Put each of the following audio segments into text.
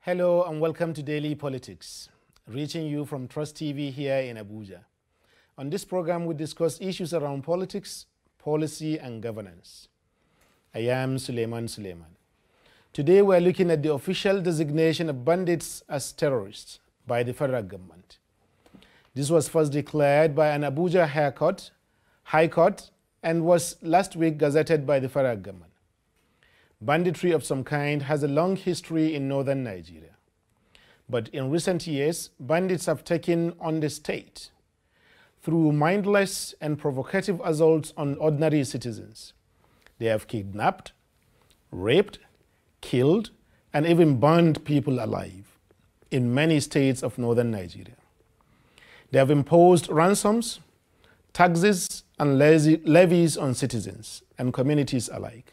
Hello and welcome to Daily Politics, reaching you from TrustTV here in Abuja. On this program, we discuss issues around politics, policy, and governance. I am Suleiman. Today, we are looking at the official designation of bandits as terrorists by the federal government. This was first declared by an Abuja High Court and was last week gazetted by the federal government. Banditry of some kind has a long history in northern Nigeria. But in recent years, bandits have taken on the state through mindless and provocative assaults on ordinary citizens. They have kidnapped, raped, killed, and even burned people alive in many states of northern Nigeria. They have imposed ransoms, taxes, and levies on citizens and communities alike.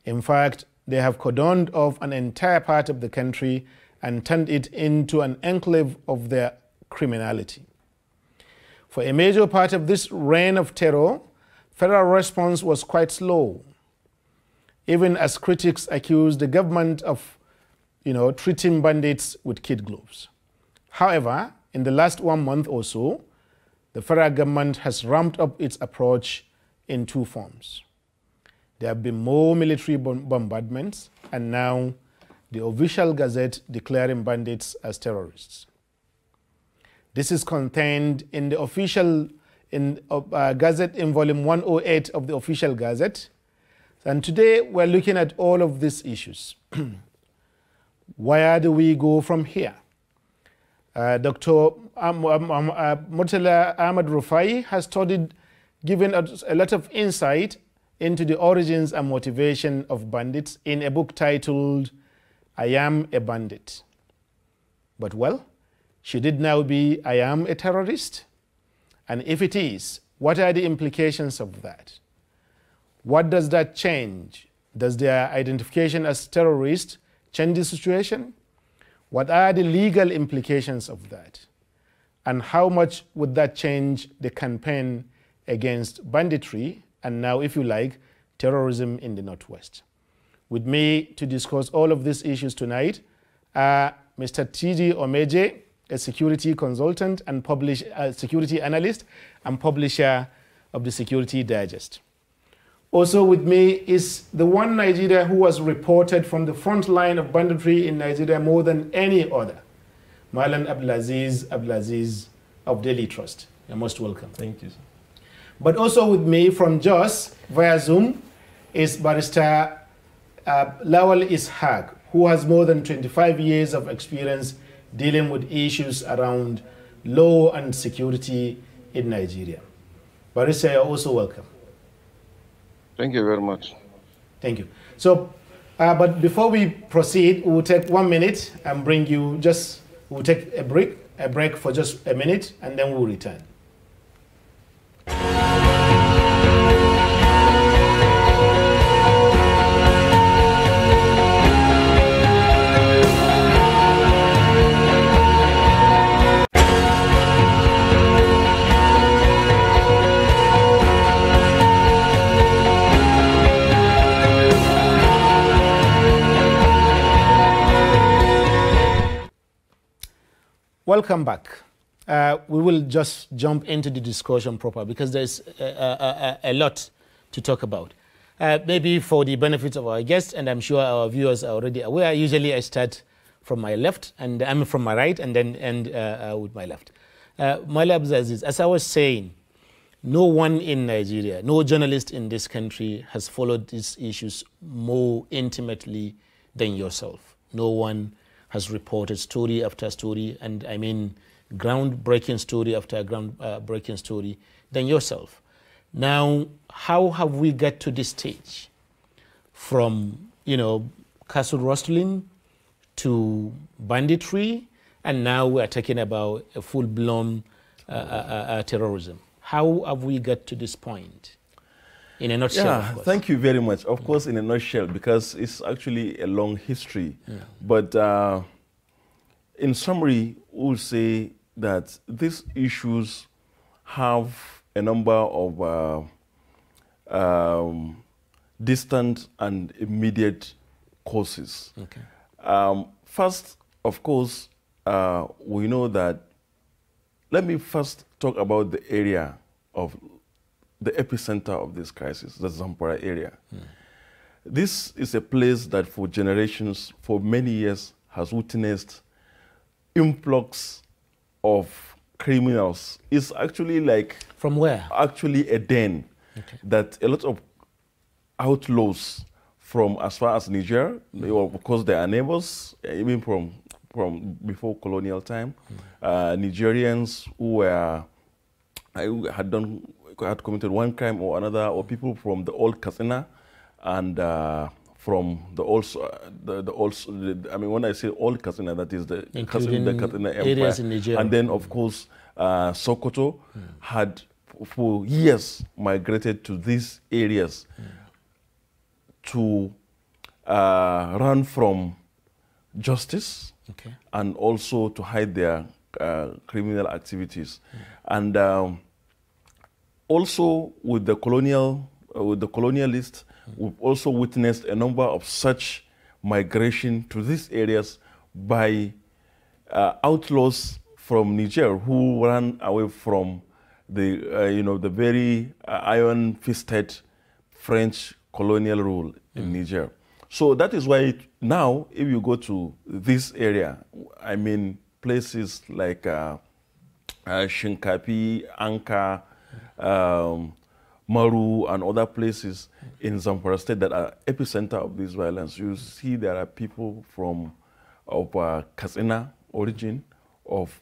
In fact, they have cordoned off an entire part of the country and turned it into an enclave of their criminality. For a major part of this reign of terror, federal response was quite slow, even as critics accused the government of, treating bandits with kid gloves. However, in the last 1 month or so, the federal government has ramped up its approach in two forms. There have been more military bombardments, and now the official gazette declaring bandits as terrorists. This is contained in the official gazette in volume 108 of the official gazette. And today we're looking at all of these issues. Where do we go from here? Dr. Murtala Ahmad Rufai has given us a lot of insight into the origins and motivation of bandits in a book titled, I Am a Bandit. But well, should it now be, I am a terrorist? And if it is, what are the implications of that? What does that change? Does their identification as terrorist change the situation? What are the legal implications of that? And how much would that change the campaign against banditry, and now, if you like, terrorism in the Northwest? With me to discuss all of these issues tonight are Mr. T.G. Omeje, a security consultant and security analyst and publisher of the Security Digest. Also with me is the one Nigeria who was reported from the front line of banditry in Nigeria more than any other, Malan Abdulaziz of Daily Trust. You're most welcome. Thank you, sir. But also with me from Jos via Zoom is Barrister Lawal Ishaq, who has more than 25 years of experience dealing with issues around law and security in Nigeria. Barrister, you're also welcome. Thank you very much. Thank you. So, but before we proceed, we'll take 1 minute and we'll take a break for just a minute, and then we'll return. Welcome back. We will just jump into the discussion proper because there's a lot to talk about. Maybe for the benefit of our guests, and I'm sure our viewers are already aware, usually I start from my left, and I'm from my right, and then end with my left. Mala Abdulaziz, as I was saying, no one in Nigeria, no journalist in this country has followed these issues more intimately than yourself. No one has reported story after story, and I mean groundbreaking story after groundbreaking story than yourself. Now, how have we got to this stage? From, castle rustling to banditry, and now we are talking about a full-blown terrorism. How have we got to this point? In a nutshell, yeah, of course. Thank you very much. Of course, in a nutshell, because it's actually a long history. Yeah. But in summary, we'll say that these issues have a number of distant and immediate causes. Okay. First, of course, we know that. Let me first talk about the area of the epicenter of this crisis, the Zamfara area. This is a place that for generations, for many years, has witnessed influx of criminals. It's actually like... From where? Actually a den that a lot of outlaws from as far as Niger, of course they are neighbors, even from before colonial time, Nigerians who had committed one crime or another, or people from the old Katsina and from the old, I mean, when I say old Katsina, that is the Katsina areas Empire. In Nigeria. And then, of course, Sokoto had for years migrated to these areas to run from justice and also to hide their criminal activities. And also with the colonialists, we've also witnessed a number of such migration to these areas by outlaws from Niger who ran away from the the very iron-fisted French colonial rule in Niger. So that is why now, if you go to this area, I mean places like Shinkapi, Anka, Maru, and other places in Zamfara State that are epicenter of this violence, you see there are people of Katsina origin, of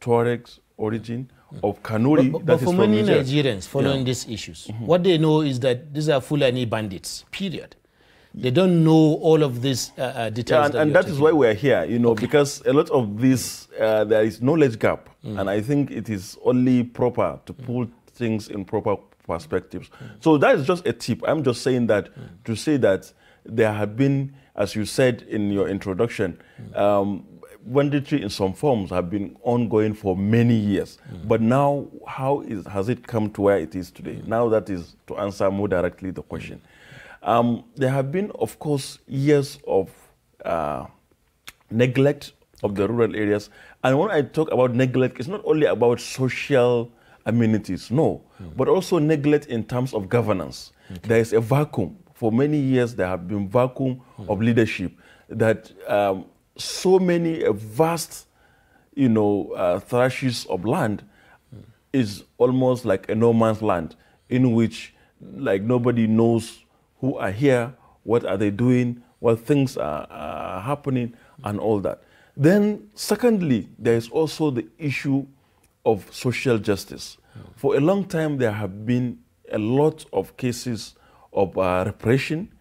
Tuaregs origin, of Kanuri. But for many Nigerians following these issues, what they know is that these are Fulani bandits, period. They don't know all of these details. And that is why we're here, because a lot of this, there is knowledge gap. And I think it is only proper to put things in proper perspectives. So that is just a tip. I'm just saying that to say that there have been, as you said in your introduction, banditry in some forms have been ongoing for many years. But now, has it come to where it is today? Now that is to answer more directly the question. There have been, of course, years of neglect of the rural areas. And when I talk about neglect, it's not only about social amenities, no, but also neglect in terms of governance. There is a vacuum. For many years, there have been vacuum of leadership that so many vast, thrashes of land is almost like a no man's land in which like nobody knows who are here, what are they doing, what things are happening, and all that. Then, secondly, there is also the issue of social justice. For a long time, there have been a lot of cases of repression,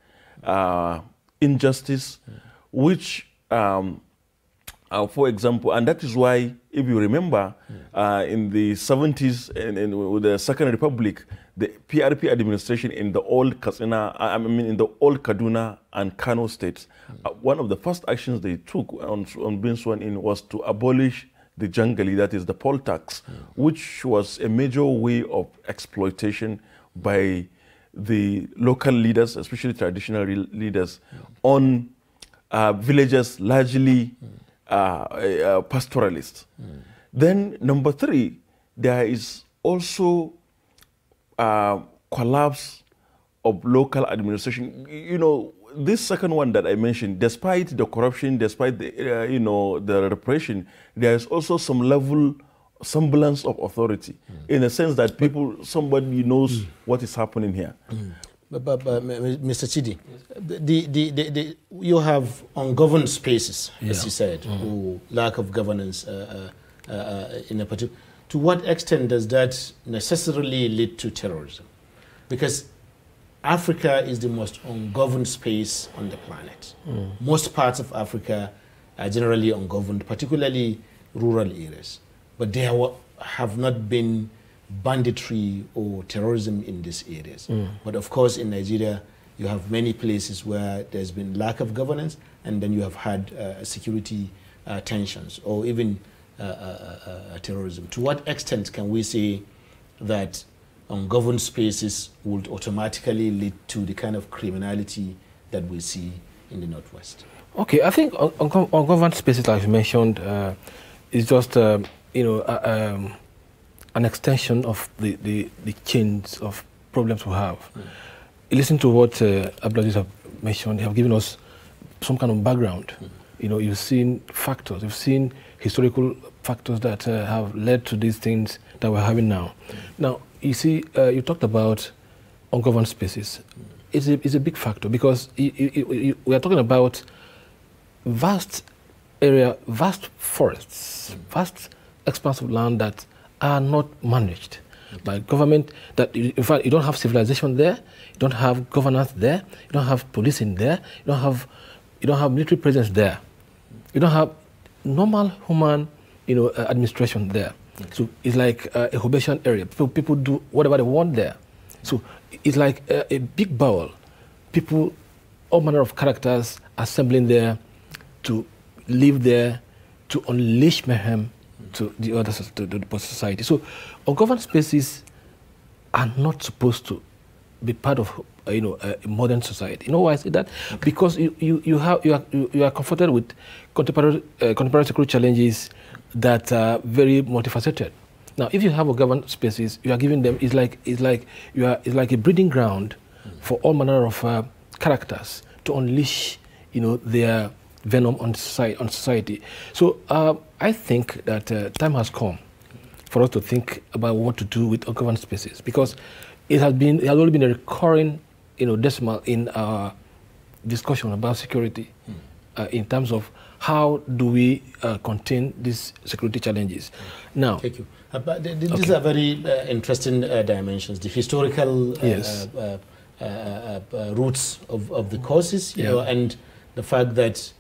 injustice, which, for example, and that is why, if you remember, in the 70s, with the Second Republic, the PRP administration in the old Katsina, in the old Kaduna and Kano states, one of the first actions they took on being sworn in was to abolish the jangali, that is the poll tax, which was a major way of exploitation by the local leaders, especially traditional leaders, on villages largely pastoralists. Then number three, there is also collapse of local administration. This second one that I mentioned, despite the corruption, despite the the repression, there is also some semblance of authority, in the sense that somebody knows what is happening here. But Mr. Chidi, you have ungoverned spaces, as you said, or lack of governance in a particular. To what extent does that necessarily lead to terrorism? Because Africa is the most ungoverned space on the planet. Most parts of Africa are generally ungoverned, particularly rural areas. But there have not been banditry or terrorism in these areas. But of course, in Nigeria, you have many places where there's been lack of governance, and then you have had security tensions or even terrorism. To what extent can we say that ungoverned spaces would automatically lead to the kind of criminality that we see in the Northwest? Okay, I think on government spaces, like you mentioned, is just an extension of the chains of problems we have. Listen to what Abdulaziz have mentioned. They have given us some kind of background. You've seen factors, you've seen historical factors that have led to these things that we're having now. Now, you see, you talked about ungoverned spaces. It's a big factor because we are talking about vast area, vast forests, vast expanse of land that are not managed by government. That in fact you don't have civilization there, you don't have governance there, you don't have policing there, you don't have military presence there, you don't have normal human administration there. So it's like a Hobetian area. People do whatever they want there. So it's like a big bowl. People, all manner of characters assembling there to live there, to unleash mayhem to the other to the society. So ungoverned spaces are not supposed to be part of a modern society. You know why I say that? Because you are confronted with contemporary security challenges that are very multifaceted. Now, if you have ungoverned spaces, you are giving them it's like a breeding ground for all manner of characters to unleash their venom on society. So I think that time has come for us to think about what to do with ungoverned spaces, because it has already been a recurring decimal in our discussion about security in terms of how do we contain these security challenges. Now, thank you. But these are very interesting dimensions. The historical roots of the causes, and the fact that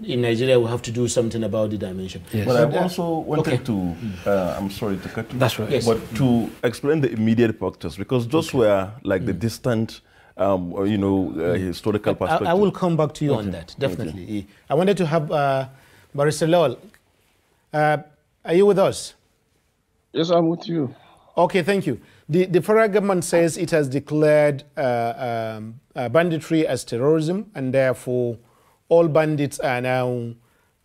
in Nigeria we have to do something about the dimension. Yes. But I also wanted to, I'm sorry to cut you. That's right. Yes. But to explain the immediate factors, because those were like the distant, historical perspective. I will come back to you on that, definitely. Okay. I wanted to have Barrister Lawal. Are you with us? Yes, I'm with you. Okay, thank you. The federal government says it has declared banditry as terrorism, and therefore all bandits are now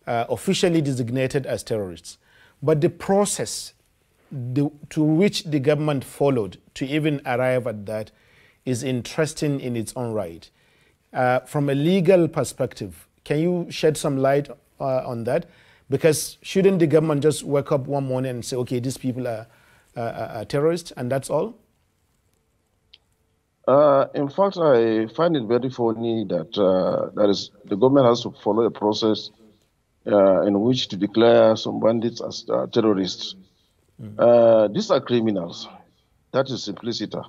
officially designated as terrorists. But the process to which the government followed to even arrive at that is interesting in its own right. From a legal perspective, can you shed some light on that? Because shouldn't the government just wake up one morning and say, okay, these people are terrorists, and that's all? In fact, I find it very funny that the government has to follow a process in which to declare some bandits as terrorists. These are criminals. That is simplicity.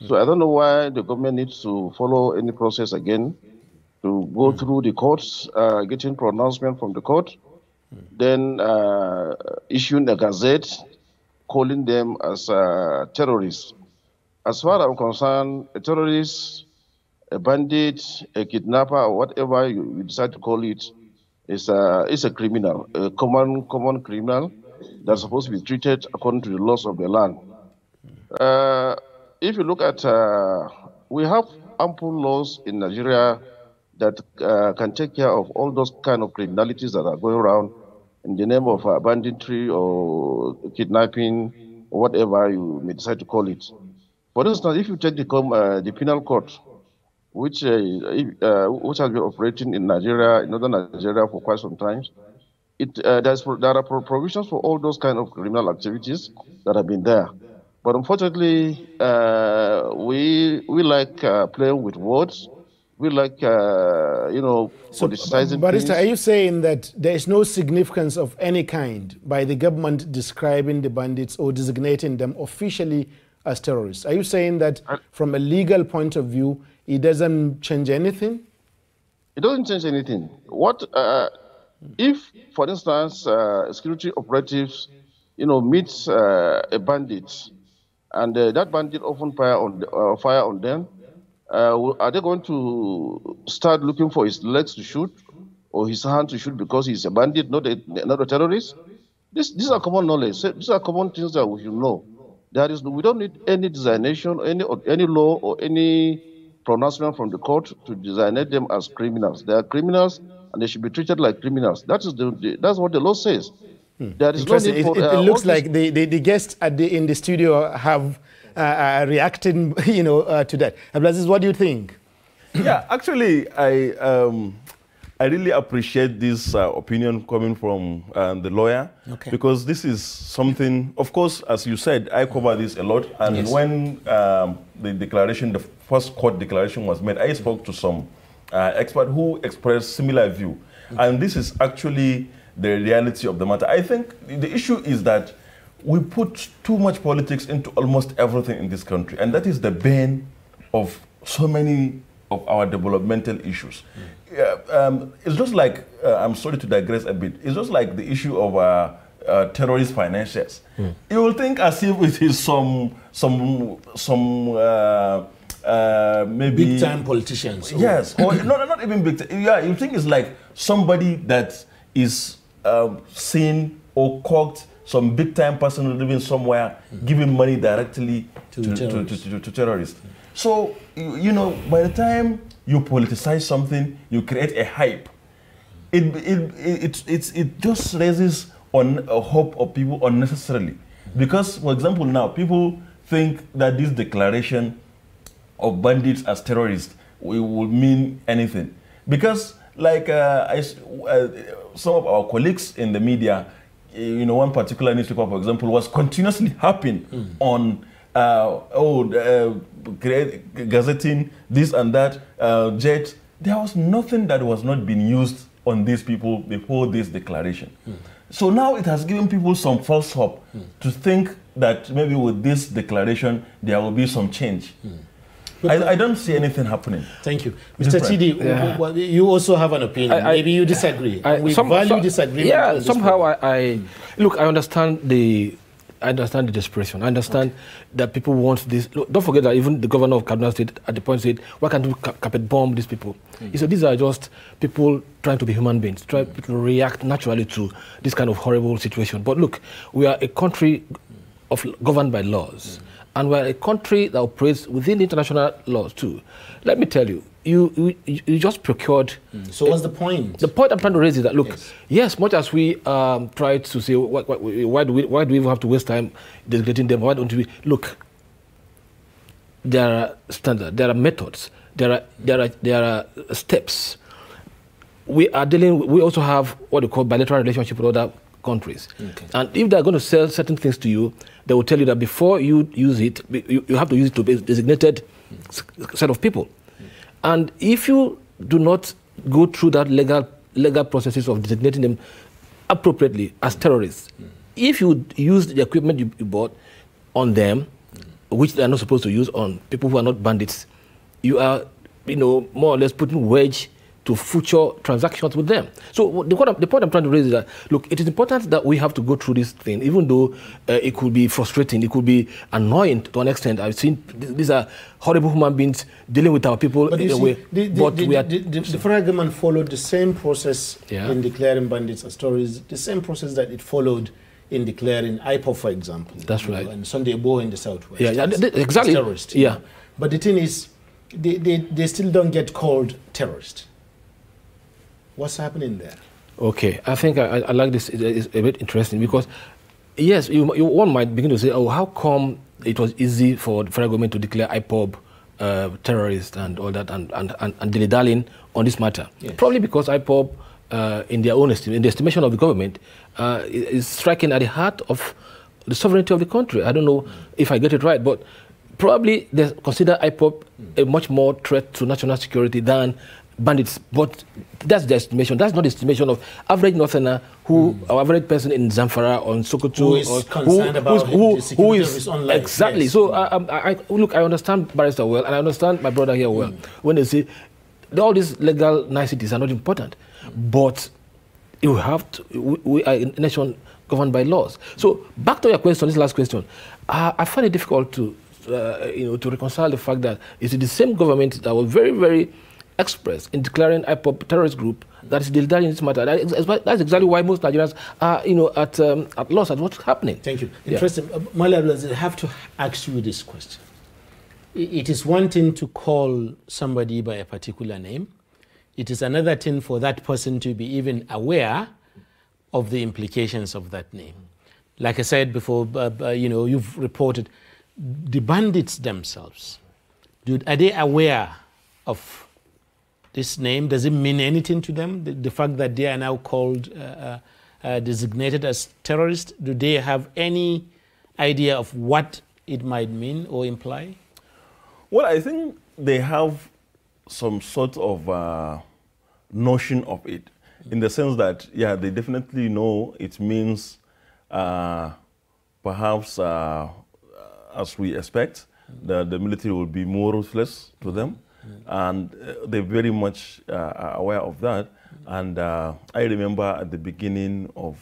So I don't know why the government needs to follow any process again, to go through the courts, getting pronouncement from the court, then issuing a gazette calling them as terrorists. As far as I'm concerned, a terrorist, a bandit, a kidnapper, or whatever you decide to call it, is a criminal, a common criminal that's supposed to be treated according to the laws of the land. If you look at, we have ample laws in Nigeria that can take care of all those kind of criminalities that are going around in the name of banditry or kidnapping or whatever you may decide to call it. For instance, if you take the penal court, which has been operating in Nigeria, in northern Nigeria for quite some time, there are provisions for all those kind of criminal activities that have been there. But unfortunately, we like playing with words. We like, politicizing Barrister, things. are you saying that there is no significance of any kind by the government describing the bandits or designating them officially as terrorists? Are you saying that from a legal point of view, it doesn't change anything? It doesn't change anything. If, for instance, security operatives, meets a bandit, and that bandit often fire on them, are they going to start looking for his legs to shoot or his hand to shoot because he's a bandit, not a terrorist? These are common knowledge. These are common things that we should know. We don't need any designation, any law or any pronouncement from the court to designate them as criminals. They are criminals, and they should be treated like criminals. That is that's what the law says. There is no need for, it looks like the guests in the studio have reacted, to that. Abdulaziz, what do you think? Yeah, actually, I really appreciate this opinion coming from the lawyer, because this is something, of course, as you said, I cover this a lot. And when the first court declaration was made, I spoke to some experts who expressed similar view. And this is actually the reality of the matter. I think the issue is that we put too much politics into almost everything in this country. And that is the bane of so many of our developmental issues. It's just like, I'm sorry to digress a bit, it's just like the issue of terrorist financiers. You will think as if it is maybe big-time politicians. Yes, or not even big time. Yeah, you think it's like somebody that is seen or caught some big-time person living somewhere, giving money directly to terrorists. So, by the time you politicize something, you create a hype. It just raises on a hope of people unnecessarily. Because, for example, now people think that this declaration of bandits as terrorists will mean anything. Because, like some of our colleagues in the media, one particular newspaper, for example, was continuously harping on gazetting this and that, jet. There was nothing that was not being used on these people before this declaration. So now it has given people some false hope to think that maybe with this declaration there will be some change. I don't see anything happening. Thank you. Mr. Chidi, you also have an opinion. Maybe you disagree. We value disagreement. Yeah, somehow I understand the desperation. I understand that people want this. Look, don't forget that even the governor of Kaduna State at the point said, why can't we carpet bomb these people? He said, these are just people trying to be human beings, trying to react naturally to this kind of horrible situation. But look, we are a country governed by laws. And we're a country that operates within the international laws too. Let me tell you, you just procured. So what's the point? The point I'm trying to raise is that, look, yes, much as we try to say, why do we even have to waste time designating them? Why don't we? Look, there are standards, there are methods, there are steps. We also have what we call bilateral relationship with other countries. And if they're going to sell certain things to you, they will tell you that before you use it, you have to use it to a designated set of people. And if you do not go through that legal processes of designating them appropriately as terrorists, if you use the equipment you bought on them, which they are not supposed to use on people who are not bandits, you are, more or less putting wedge to future transactions with them. So the point I'm trying to raise is that, look, it is important that we have to go through this thing, even though it could be frustrating, it could be annoying to an extent. I've seen these are horrible human beings dealing with our people but in a way. The federal government followed the same process in declaring bandits as terrorists, the same process that it followed in declaring IPOB, for example. That's right. And Sunday Bo in the Southwest. Yeah, exactly. Terrorist. Yeah. But the thing is, they still don't get called terrorists. What's happening there? Okay, I think I like this. It's a bit interesting because, yes, one might begin to say, oh, how come it was easy for the federal government to declare IPOB terrorists and all that and dilly-dallying on this matter? Yes. Probably because IPOB, in their own in the estimation of the government, is striking at the heart of the sovereignty of the country. I don't know if I get it right, but probably they consider IPOB a much more threat to national security than bandits, but that's the estimation. That's not the estimation of average Northerner, or average person in Zamfara or in Sokoto, who is concerned about the security of his own life. Exactly. Yes. So look, I understand Barrister well, and I understand my brother here well when they say all these legal niceties are not important, but you have to. We are a nation governed by laws. So back to your question, this last question, I find it difficult to to reconcile the fact that it's the same government that was very, very express in declaring IPOB terrorist group that is dilly-dallying in this matter. That's exactly why most Nigerians are, at loss at what's happening. Thank you. Interesting. Mali, I have to ask you this question. it is one thing to call somebody by a particular name. It is another thing for that person to be even aware of the implications of that name. Like I said before, you've reported the bandits themselves. Are they aware of this name? Does it mean anything to them? The fact that they are now called, designated as terrorists, do they have any idea of what it might mean or imply? Well, I think they have some sort of notion of it, in the sense that, yeah, they definitely know it means perhaps, as we expect, that the military will be more ruthless to them, and they're very much aware of that. And I remember at the beginning of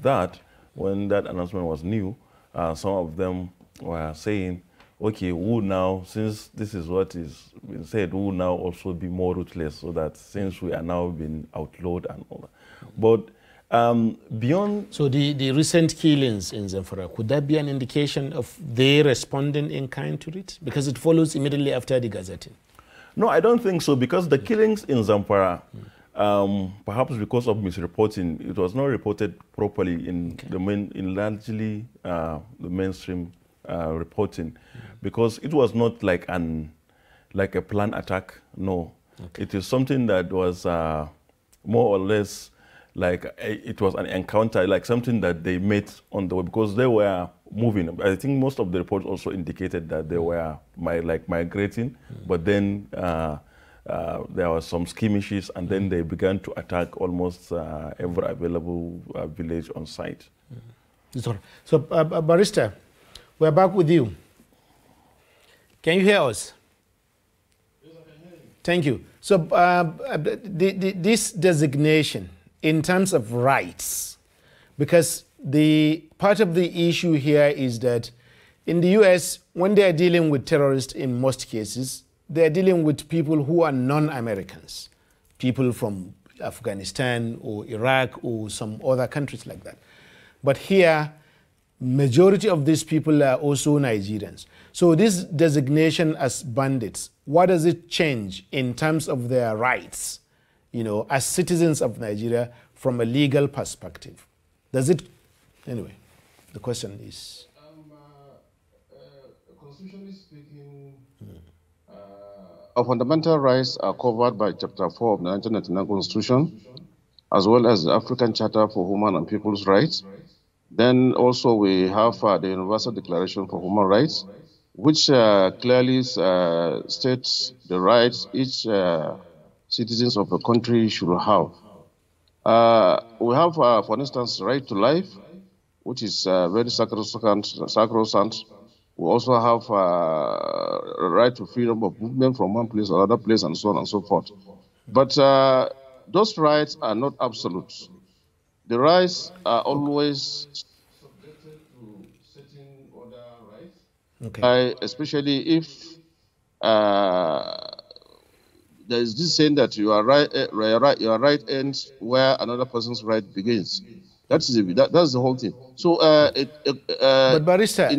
that, when that announcement was new, some of them were saying, okay, who now, since this is what is been said, who will now also be more ruthless, so that since we are now being outlawed and all that. But beyond... So the recent killings in Zamfara, could that be an indication of they responding in kind to it? Because it follows immediately after the gazetting. No, I don't think so, because the killings in Zamfara, perhaps because of misreporting, it was not reported properly in largely the mainstream reporting, because it was not like a planned attack. No, it is something that was more or less like it was an encounter, like something that they met on the way, because they were moving. I think most of the reports also indicated that they were migrating, but then there were some skirmishes, and then they began to attack almost every available village on site. So, Barrister, we're back with you. Can you hear us? Yes, I can hear you. Thank you. So, this designation in terms of rights, because the part of the issue here is that in the US, when they are dealing with terrorists, in most cases, they are dealing with people who are non-Americans, people from Afghanistan or Iraq or some other countries like that. But here, majority of these people are also Nigerians. So this designation as bandits, what does it change in terms of their rights, as citizens of Nigeria from a legal perspective? Does it, anyway, the question is. Constitutionally speaking, our fundamental rights are covered by Chapter 4 of the 1999 Constitution, as well as the African Charter for Human and People's Rights. Then also we have the Universal Declaration for Human Rights, which clearly states the rights each citizens of a country should have. We have, for instance, right to life, which is very sacrosanct. We also have right to freedom of movement from one place to another place, and so on and so forth. But those rights are not absolute. The rights are always subjected to certain other rights, especially if there is this saying that your right ends where another person's right begins. That's the whole thing. So, but Barrister,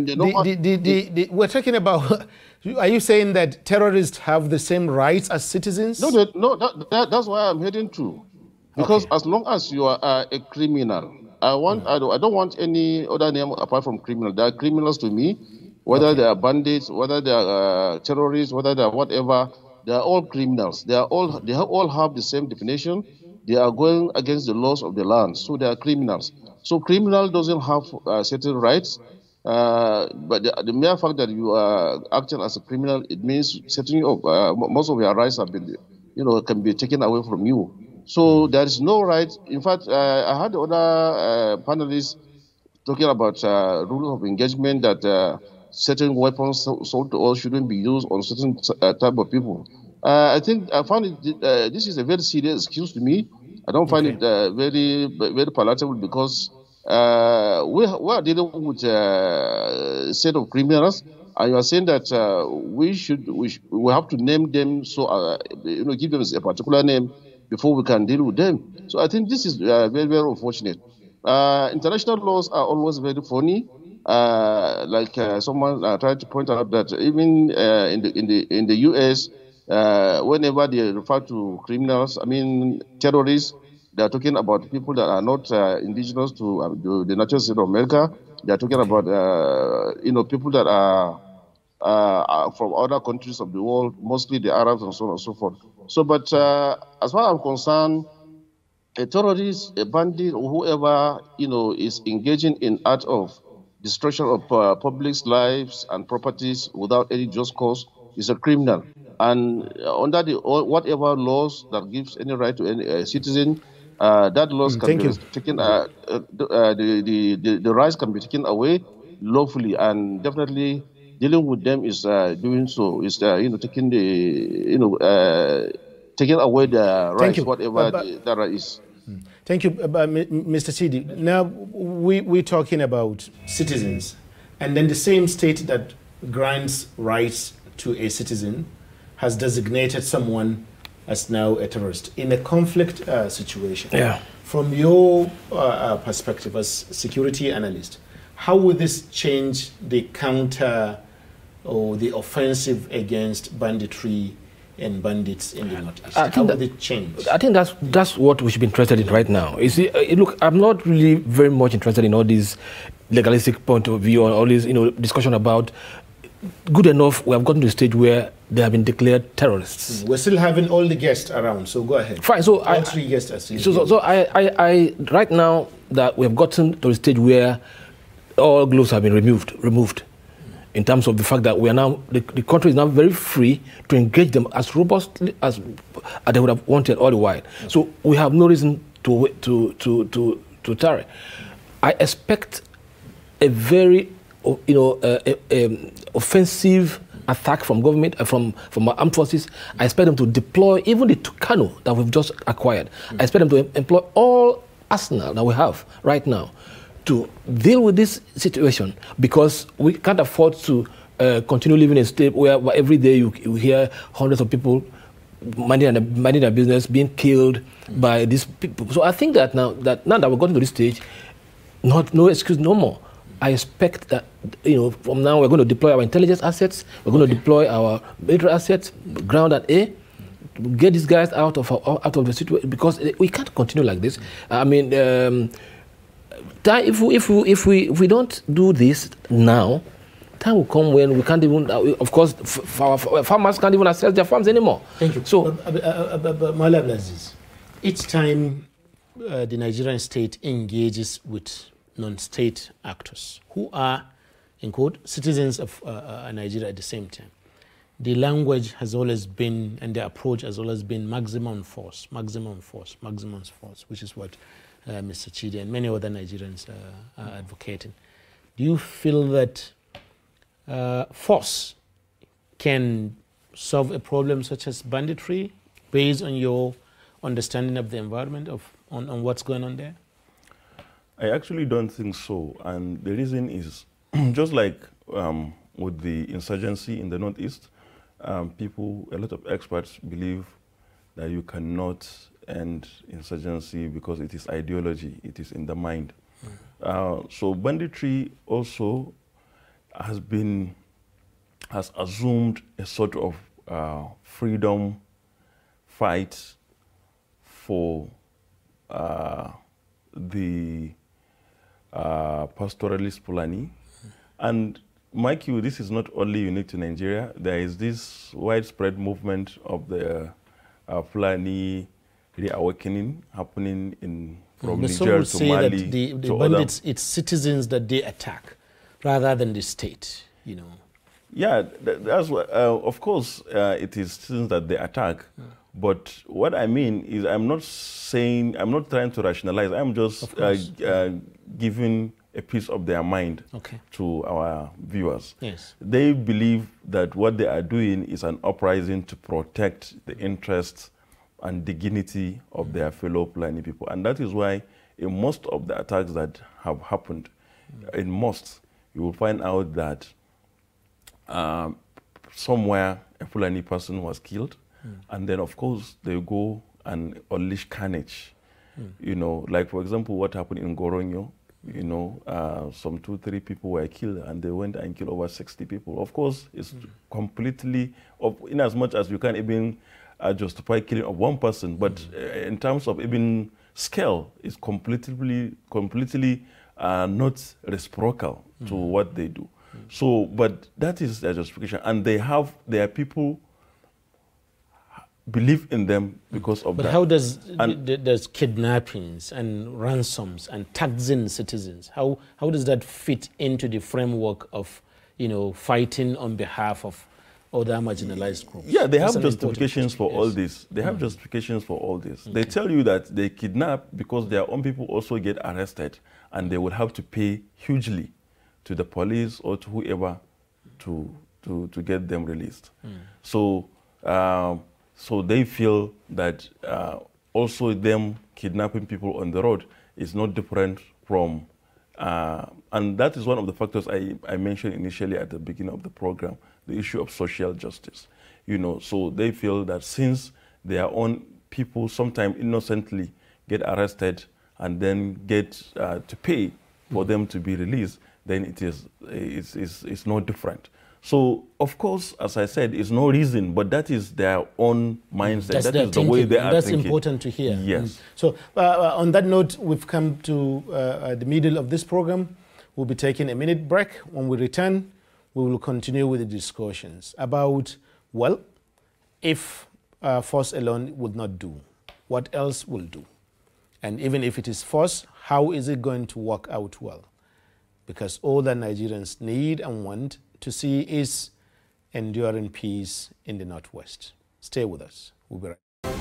we're talking about. Are you saying that terrorists have the same rights as citizens? No, that's why I'm heading to. Because as long as you are a criminal, I don't want any other name apart from criminal. They are criminals to me, whether they are bandits, whether they are terrorists, whether they are whatever. They are all criminals. They all have the same definition. They are going against the laws of the land, so they are criminals. So criminal doesn't have certain rights, but the mere fact that you are acting as a criminal, it means certain most of your rights have been, can be taken away from you. So there is no right. In fact, I had other panelists talking about rules of engagement that certain weapons sold to us shouldn't be used on certain type of people. I find it, this is a very serious excuse to me. I don't find it very, very palatable, because we are dealing with a set of criminals, and you are saying that we have to name them, so give them a particular name before we can deal with them. So I think this is very, very unfortunate. International laws are always very funny. like someone tried to point out that even in the U.S., whenever they refer to criminals, I mean terrorists, they are talking about people that are not indigenous to the natural state of America. They are talking about people that are from other countries of the world, mostly the Arabs and so on and so forth. So, but as far as I'm concerned, a terrorist, a bandit, or whoever is engaging in act of destruction of public's lives and properties without any just cause is a criminal. And under the whatever laws that gives any right to any citizen, that laws can be taken. The rights can be taken away lawfully, and definitely dealing with them is doing so. Is taking the taking away the rights, whatever that right is. Thank you, Mr. Chidi. Now, we're talking about citizens, and then the same state that grants rights to a citizen has designated someone as now a terrorist in a conflict situation. Yeah. From your perspective as security analyst, how will this change the counter or the offensive against banditry and bandits in the Northeast? How will it change? I think that's what we should be interested in right now. You see, look, I'm not really very much interested in all these legalistic point of view or all this discussion about. Good enough, we have gotten to a stage where they have been declared terrorists. We're still having all the guests around, so go ahead. Fine. So all three guests are still so I right now that we have gotten to a stage where all gloves have been removed. In terms of the fact that we are now, the country is now very free to engage them as robustly as they would have wanted all the while. Okay. So we have no reason to tarry. I expect a very, offensive attack from government, from our armed forces. I expect them to deploy even the Tucano that we've just acquired. I expect them to employ all arsenal that we have right now to deal with this situation, because we can't afford to continue living in a state where every day you hear hundreds of people minding their business being killed by these people. So I think that now that we've gotten to this stage, no excuse no more. I expect that from now we're going to deploy our intelligence assets, we're going to deploy our military assets, ground at A, get these guys out of the situation, because we can't continue like this. I mean. If we don't do this now, time will come when we can't even. Of course, farmers can't even access their farms anymore. Thank you. So, Malam Aziz, each time the Nigerian state engages with non-state actors who are, in quote, citizens of Nigeria at the same time, the language has always been, and the approach has always been maximum force, which is what Mr. Chidi and many other Nigerians are advocating. Do you feel that force can solve a problem such as banditry based on your understanding of the environment, on what's going on there? I actually don't think so. And the reason is, just like with the insurgency in the Northeast, a lot of experts believe that you cannot end insurgency because it is ideology, it is in the mind. So banditry also has assumed a sort of freedom fight for the pastoralist Fulani. And mind you, this is not only unique to Nigeria. There is this widespread movement of the Fulani reawakening happening from Niger to Mali. That the bandits, it's citizens that they attack rather than the state, Yeah, that's what, of course, it is citizens that they attack. But what I mean is, I'm not trying to rationalize. I'm just giving a piece of their mind to our viewers. Yes. They believe that what they are doing is an uprising to protect the interests and dignity of their fellow Fulani people. And that is why in most of the attacks that have happened, in most, you will find out that somewhere a Fulani person was killed, and then of course they go and unleash carnage. Like for example, what happened in Goronyo, You know, some 2-3 people were killed, and they went and killed over 60 people. Of course, it's completely, in as much as you can't even justify killing of one person, but in terms of even scale, it's completely not reciprocal to what they do. So, but that is their justification, and their people believe in them because of that. But how does kidnappings and ransoms and taxing citizens, how does that fit into the framework of, you know, fighting on behalf of other marginalized groups? Yeah, they have justifications for all this. They have justifications for all this. Okay. They tell you that they kidnap because their own people also get arrested, and they would have to pay hugely to the police or to whoever to get them released. So they feel that also them kidnapping people on the road is not different from, and that is one of the factors I mentioned initially at the beginning of the program, the issue of social justice. You know, so they feel that since their own people sometimes innocently get arrested and then get to pay for them to be released, then it's no different. So, of course, as I said, it's no reason, but that is their own mindset. That is the way they are thinking. That's important to hear. Yes. So, on that note, we've come to the middle of this program. We'll be taking a minute break. When we return, we will continue with the discussions about, well, if force alone would not do, what else will do? And even if it is force, how is it going to work out well? Because all that Nigerians need and want to see is enduring peace in the Northwest. Stay with us. We'll be right back.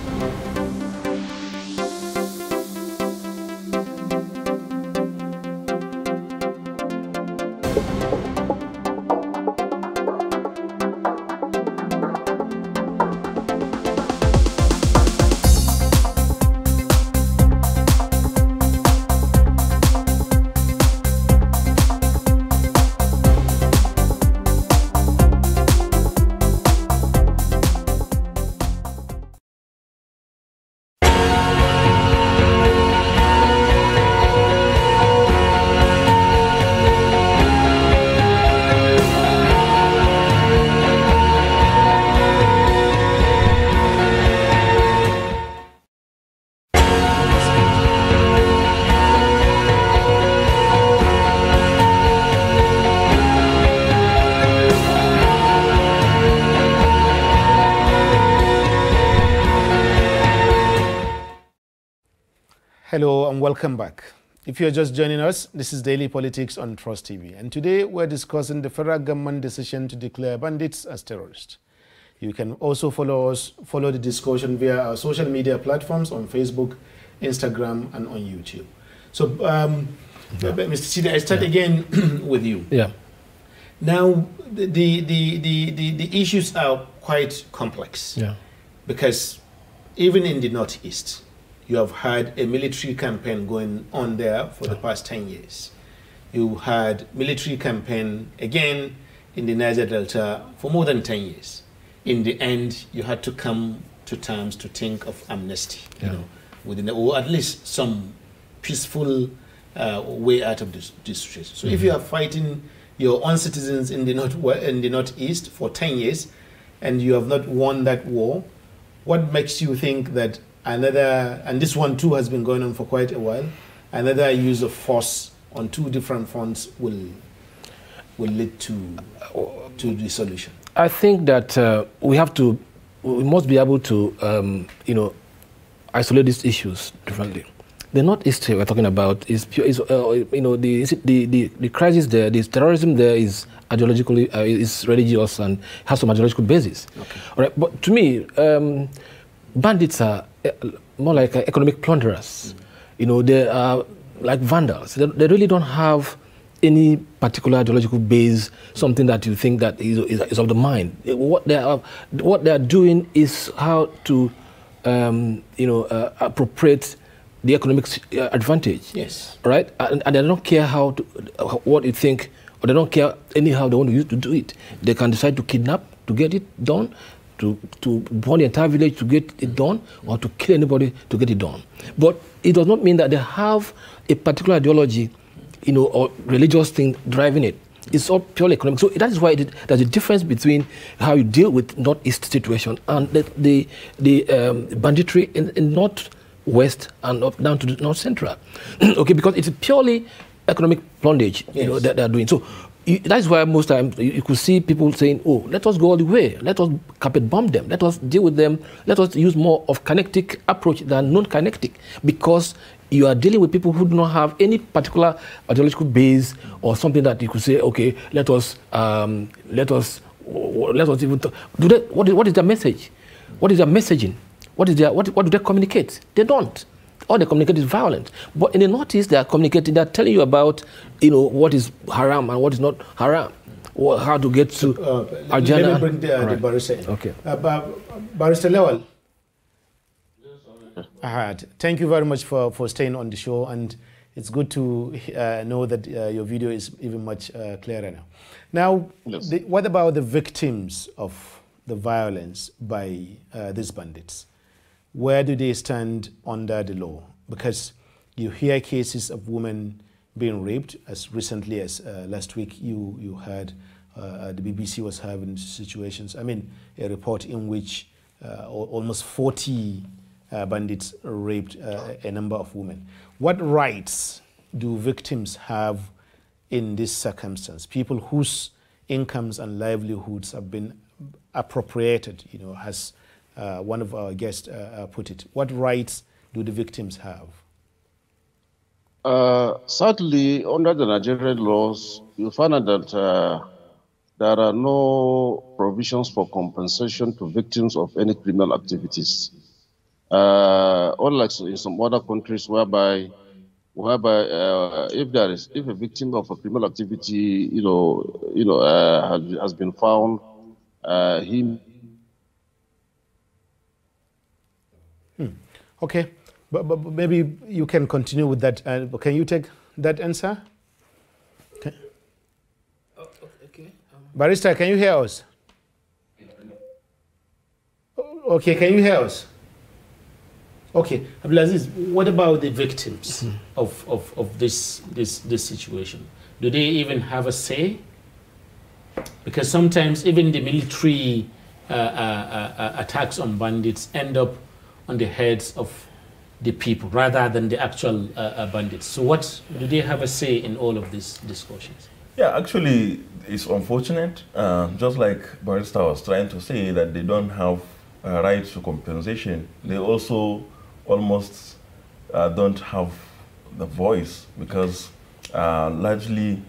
Hello and welcome back. If you're just joining us, this is Daily Politics on TrustTV, and today we're discussing the federal government decision to declare bandits as terrorists. You can also follow the discussion via our social media platforms on Facebook, Instagram, and on YouTube. So, Mr. Chidi, I start again with you. Yeah. Now, the issues are quite complex. Yeah. Because even in the Northeast, you have had a military campaign going on there for the past 10 years. You had military campaign again in the Niger Delta for more than 10 years. In the end, you had to come to terms to think of amnesty, you know, within, or at least some peaceful way out of this situation. So if you are fighting your own citizens in the Northeast for 10 years and you have not won that war, what makes you think that another, and this one too has been going on for quite a while, another use of force on two different fronts will lead to the solution? I think that we must be able to, isolate these issues differently. The Northeast we're talking about is pure, the crisis there, this terrorism there is ideologically, is religious and has some ideological basis. Okay. All right, but to me, bandits are more like economic plunderers. You know, they are like vandals. They really don't have any particular ideological base, something that you think that is of the mind. What they are doing is how to, appropriate the economic advantage. Yes. Right? And they don't care what you think, or they don't care anyhow they want to use to do it. They can decide to kidnap to get it done, to burn the entire village to get it done, or to kill anybody to get it done. But it does not mean that they have a particular ideology or religious thing driving it. It's all purely economic. So that is why there's a difference between how you deal with Northeast situation and the banditry in Northwest and up down to the North Central. Okay, because it's purely economic plundage, that they're doing. So that's why most times you could see people saying, oh, let us go all the way. Let us carpet bomb them. Let us deal with them. Let us use more of kinetic approach than non-kinetic, because you are dealing with people who do not have any particular ideological base or something that you could say, okay, let us even what is their message? What is their messaging? What do they communicate? They don't. All they communicate is violence. But in the Northeast, they are communicating. They are telling you about, what is haram and what is not haram, or how to get to Al-Jannah. Let me bring the barrister in. Okay. Barrister Lewal. Thank you very much for staying on the show, and it's good to know that your video is even much clearer now. Now, Yes. what about the victims of the violence by these bandits? Where do they stand under the law? Because you hear cases of women being raped as recently as last week. You heard the BBC was having situations. I mean, a report in which almost 40 bandits raped a number of women. What rights do victims have in this circumstance? People whose incomes and livelihoods have been appropriated, as one of our guests put it. What rights do the victims have? Sadly, under the Nigerian laws, you find out that there are no provisions for compensation to victims of any criminal activities. Unlike in some other countries whereby if a victim of a criminal activity, has been found, Okay, but maybe you can continue with that. Can you take that answer? Okay. Okay. Barrister, can you hear us? Okay, can you hear us? Okay, Abdulaziz, what about the victims of this situation? Do they even have a say? Because sometimes even the military attacks on bandits end up on the heads of the people rather than the actual bandits. So what do they have a say in all of these discussions? Yeah, actually, it's unfortunate. Just like Barrister was trying to say, that they don't have right to compensation. They also almost don't have the voice, because largely,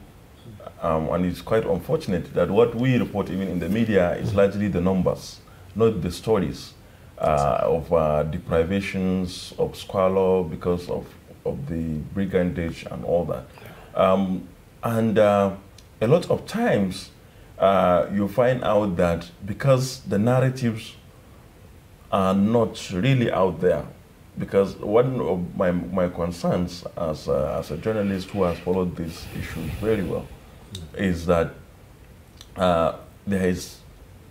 and it's quite unfortunate that what we report even in the media is largely the numbers, not the stories of deprivations, of squalor because of the brigandage and all that. And a lot of times you find out that because the narratives are not really out there, because one of my concerns as a journalist who has followed this issue very well is that there is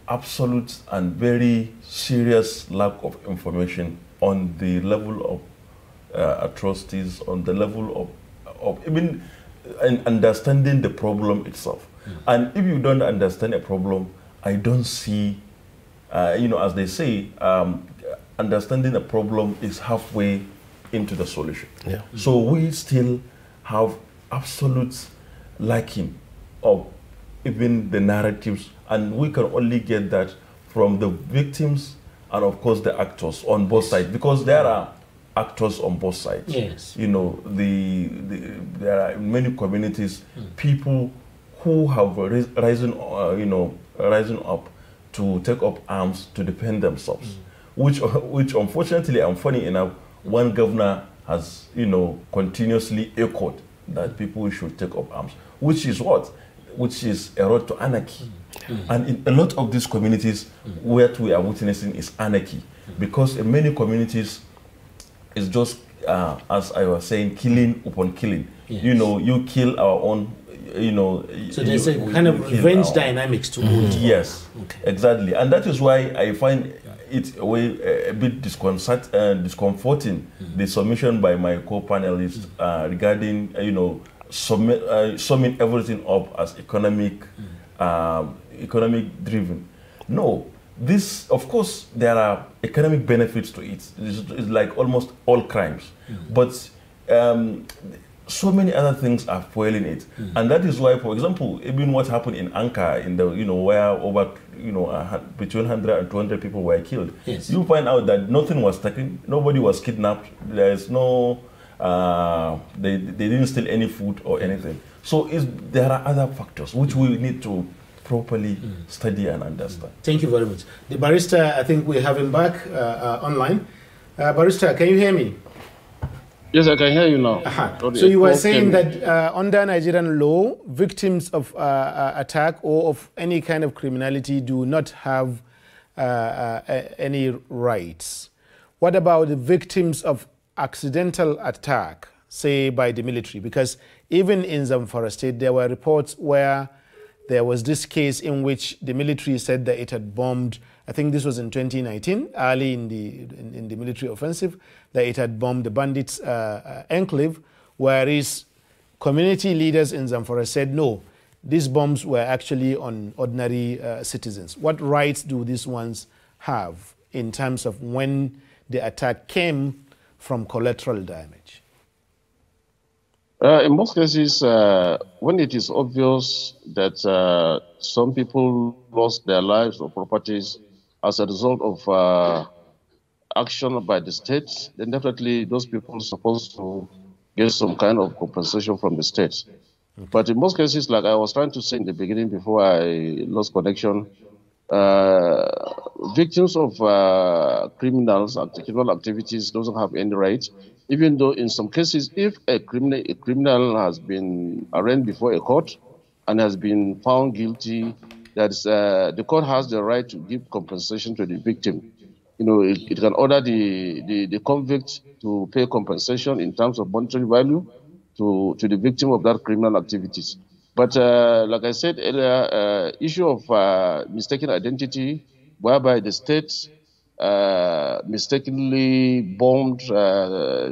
absolute and very serious lack of information on the level of atrocities, on the level of even understanding the problem itself. And if you don't understand a problem, I don't see, as they say, understanding a problem is halfway into the solution. Yeah. So we still have absolute lacking of even the narratives, and we can only get that from the victims and of course the actors on both sides, because there are actors on both sides. Yes. There are in many communities people who have risen up to take up arms to defend themselves, which unfortunately and funny enough, one governor has continuously echoed that people should take up arms, which is what? Which is a road to anarchy. And in a lot of these communities, what we are witnessing is anarchy, because in many communities, it's just, as I was saying, killing upon killing. Yes. You kill our own, So there's a kind of revenge dynamics to it. Yes, Okay. exactly. And that is why I find it a bit discomforting, the submission by my co-panelists regarding, summing everything up as economic driven. No, this, of course, there are economic benefits to it. It's like almost all crimes, but so many other things are fueling it, and that is why, for example, even what happened in Ankara, in the where over between 100 and 200 people were killed. Yes. You find out that nothing was taken, nobody was kidnapped. There's no, they didn't steal any food or anything. So there are other factors which we need to properly study and understand. Thank you very much. The barrister, I think we have him back online. Barrister, can you hear me? Yes, I can hear you now. So you were saying that under Nigerian law, victims of attack or of any kind of criminality do not have any rights. What about the victims of accidental attack, say by the military? Because even in Zamfara State, there were reports where there was this case in which the military said that it had bombed, I think this was in 2019, early in the military offensive, that it had bombed the bandits' enclave, whereas community leaders in Zamfara said, no, these bombs were actually on ordinary citizens. What rights do these ones have in terms of when the attack came from collateral damage? In most cases, when it is obvious that some people lost their lives or properties as a result of action by the state, then definitely those people are supposed to get some kind of compensation from the state. Okay. But in most cases, like I was trying to say in the beginning before I lost connection, victims of criminal activities doesn't have any right, even though in some cases, if a criminal has been arraigned before a court and has been found guilty, that's the court has the right to give compensation to the victim. It can order the convict to pay compensation in terms of monetary value to the victim of that criminal activities. But like I said earlier, issue of mistaken identity, whereby the state mistakenly bombed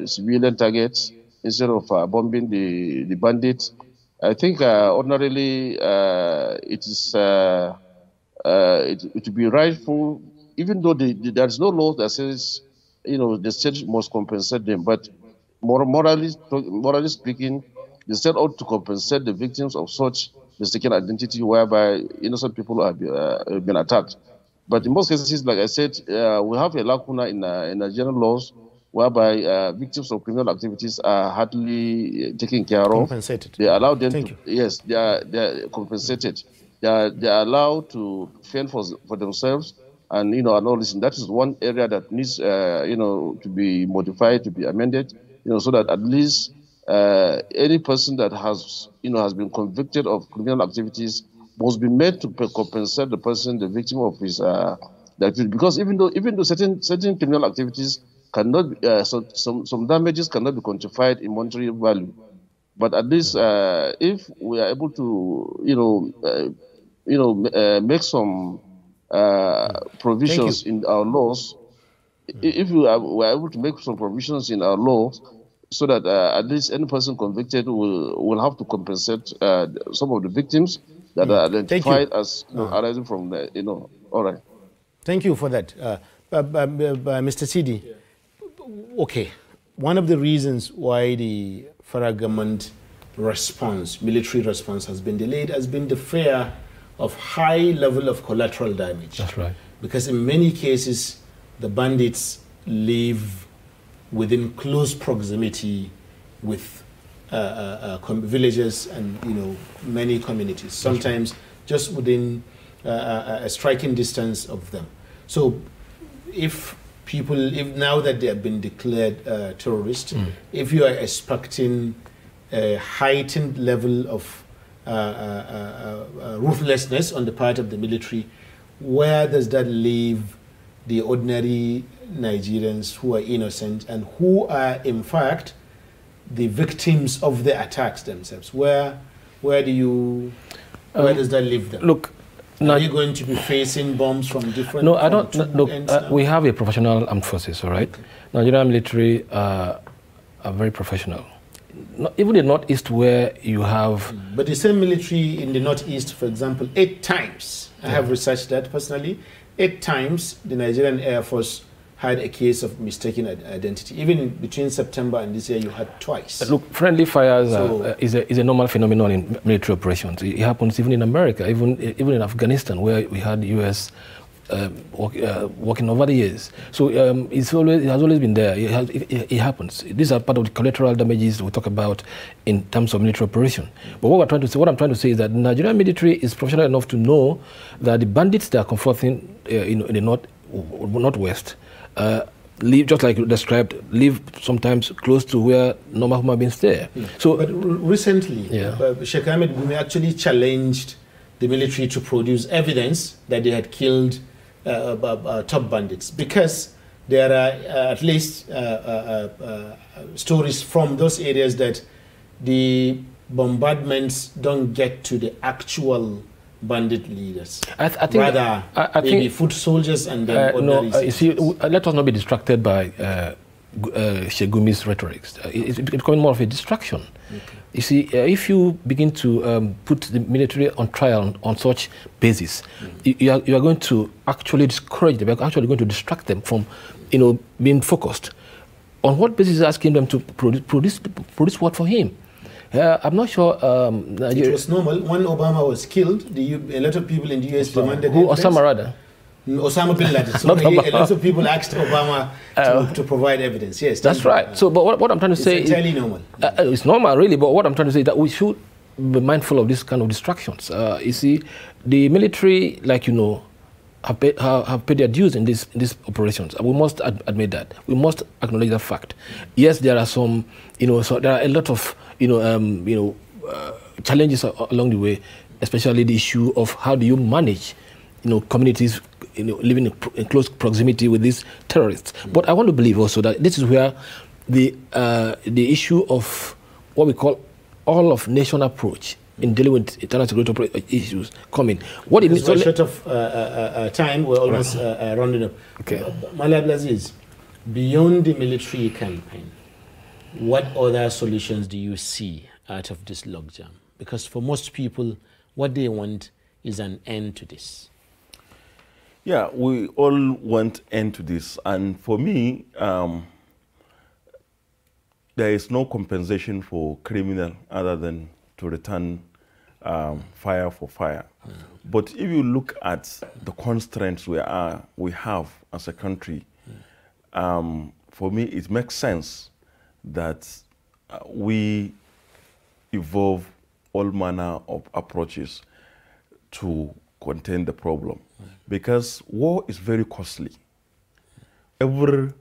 civilian targets instead of bombing the bandits. I think ordinarily it would be rightful, even though there's no law that says the state must compensate them, but morally speaking, the state ought to compensate the victims of such mistaken identity, whereby innocent people have been attacked. But in most cases, like I said, we have a lacuna in Nigerian laws whereby victims of criminal activities are hardly taken care of. Compensated. They allow them yes, they are compensated. They are allowed to fend for themselves and and all this. And that is one area that needs to be modified, to be amended, so that at least any person that has been convicted of criminal activities must be made to compensate the person, the victim of his activity. Because even though certain criminal activities cannot, some damages cannot be quantified in monetary value, but at least if we are able to, make some provisions in our laws, if we are able to make some provisions in our laws, so that at least any person convicted will have to compensate some of the victims that are identified as arising from the, all right. Thank you for that. Mr. Sidi, okay, one of the reasons why the federal government response, military response, has been delayed has been the fear of high level of collateral damage. That's right. Because in many cases, the bandits live within close proximity with villages and many communities, sometimes just within a striking distance of them. So if now that they have been declared terrorists, if you are expecting a heightened level of ruthlessness on the part of the military, where does that leave the ordinary Nigerians who are innocent and who are in fact the victims of the attacks themselves? Where does that leave them? Look, are you going to be facing bombs from different? No, I don't. Look, we have a professional armed forces, all right? Okay. Nigerian military are very professional. even the Northeast where you have... But the same military in the Northeast, for example, 8 times, I have researched that personally, 8 times the Nigerian Air Force had a case of mistaken identity. Even between September and this year, you had twice. Look, friendly fires is a normal phenomenon in military operations. It happens even in America, even in Afghanistan, where we had U.S. Working over the years. So it has always been there. It happens. These are part of the collateral damages we talk about in terms of military operation. But what I'm trying to say is that the Nigerian military is professional enough to know that the bandits they are confronting in the northwest live, just like you described, live sometimes close to where normal human beings stay. So, but recently, Sheikh Ahmed Gumi actually challenged the military to produce evidence that they had killed top bandits, because there are at least stories from those areas that the bombardments don't get to the actual bandit leaders. I think rather maybe foot soldiers and then ordinary you see, let us not be distracted by Sheikh Gumi's rhetoric. It's becoming more of a distraction. Okay. You see, if you begin to put the military on trial on such basis, you are going to actually discourage them. You are actually going to distract them from, being focused. On what basis is asking them to produce what for him? I'm not sure. It was normal. When Obama was killed, a lot of people in the U.S. demanded Osama rather. Osama bin Laden. Sorry, a lot of people asked Obama to provide evidence. Yes, that's right. So, but what I'm trying to say is entirely normal. It's normal, really. But what I'm trying to say is that we should be mindful of this kind of distractions. You see, the military, like have paid their dues in these operations. We must admit that. We must acknowledge that fact. Yes, there are some, so there are a lot of, challenges along the way, especially the issue of how do you manage, communities, living in close proximity with these terrorists. But I want to believe also that this is where the issue of what we call all of nation approach in dealing with internal security issues come in. What it means short of time, we're almost rounding up. Okay. Mala Abdulaziz, beyond the military campaign, what other solutions do you see out of this logjam? Because for most people, what they want is an end to this. Yeah, we all want end to this. And for me, there is no compensation for criminal other than to return fire for fire. But if you look at the constraints we have as a country, for me, it makes sense that we evolve all manner of approaches to contain the problem. Because war is very costly. Every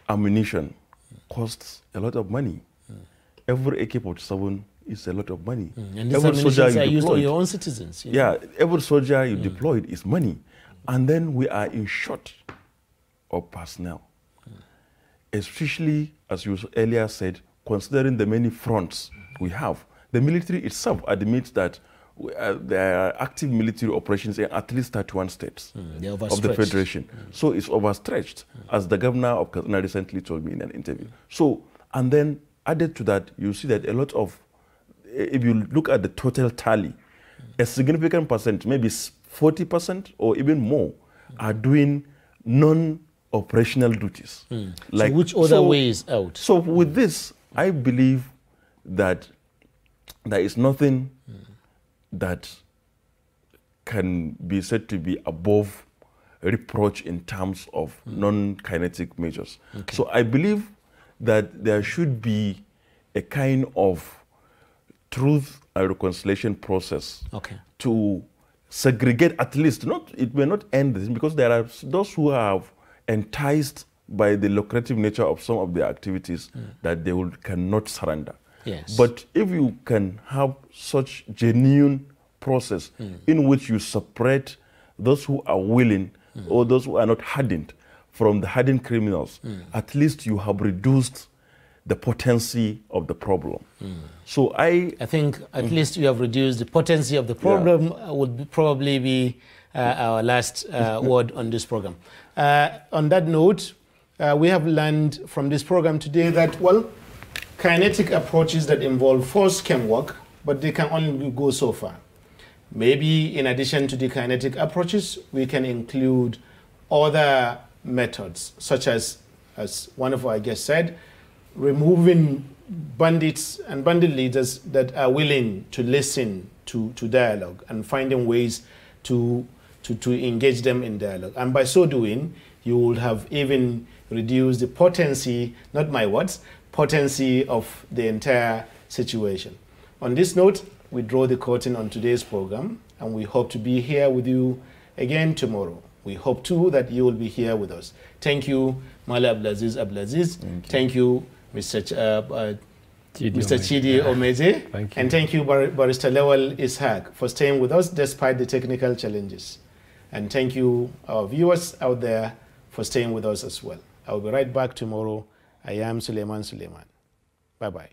ammunition costs a lot of money. Every AK-47 is a lot of money. And these ammunitions are used on your own citizens. Yeah, every soldier you deployed is money. And then we are in short of personnel. Especially, as you earlier said, considering the many fronts we have. The military itself admits that there are active military operations in at least 31 states of the Federation. So it's overstretched, as the governor of Kaduna recently told me in an interview. So, and then added to that, you see that a lot of, if you look at the total tally, a significant percent, maybe 40% or even more, are doing non-operational duties. Like, so which other way is out? So with this, I believe that there is nothing that can be said to be above reproach in terms of non-kinetic measures. Okay. So I believe that there should be a kind of truth and reconciliation process to segregate at least, it may not end this, because there are those who have enticed by the lucrative nature of some of their activities that they cannot surrender. Yes. But if you can have such genuine process in which you separate those who are willing or those who are not hardened from the hardened criminals, at least you have reduced the potency of the problem. So I think at least you have reduced the potency of the problem. Would probably be our last word on this program. On that note, we have learned from this program today that, well, kinetic approaches that involve force can work, but they can only go so far. Maybe in addition to the kinetic approaches, we can include other methods, such as one of our guests said, removing bandits and bandit leaders that are willing to listen to dialogue and finding ways to engage them in dialogue. And by so doing, you will have even reduced the potency, not my words, potency of the entire situation. On this note, we draw the curtain on today's program, and we hope to be here with you again tomorrow. We hope too that you will be here with us. Thank you, Mala Abdulaziz. Thank you, Mr. Chidi Omeje. Thank you. And thank you, Barrister Lewal Ishaq, for staying with us despite the technical challenges. And thank you, our viewers out there, for staying with us as well. I'll be right back tomorrow. I am Suleiman. Bye-bye.